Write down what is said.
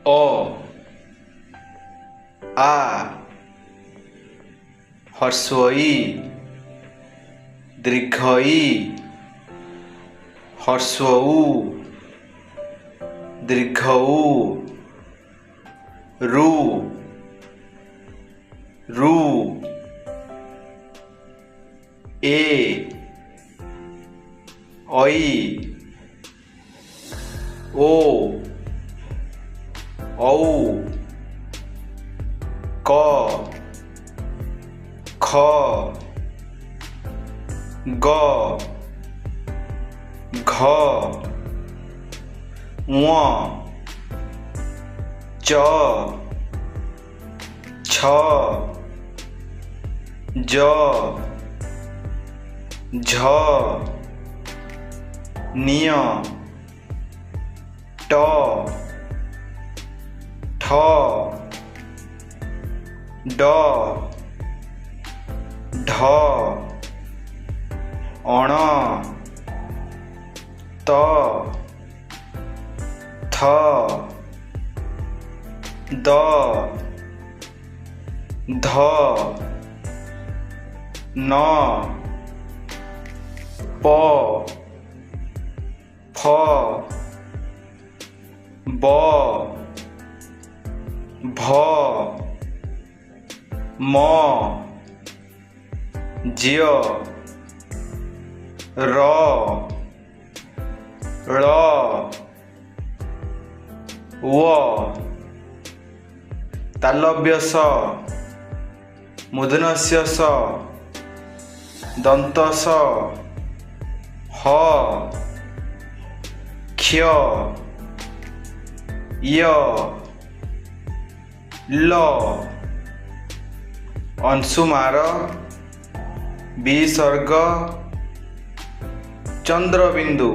अ आ हर्षई दीर्घई हर्षऊ दीर्घऊ रु रु ए ऐ ओ औ क ख ग घ ङ च छ ज झ निय ट ठ ड ढ अण त थ द ध न प फ ब भ म ज्य र ळ व तालव्य स मूर्धन्य स दंत स ह क्ष य ल अंशुमार विसर्ग चंद्रबिंदु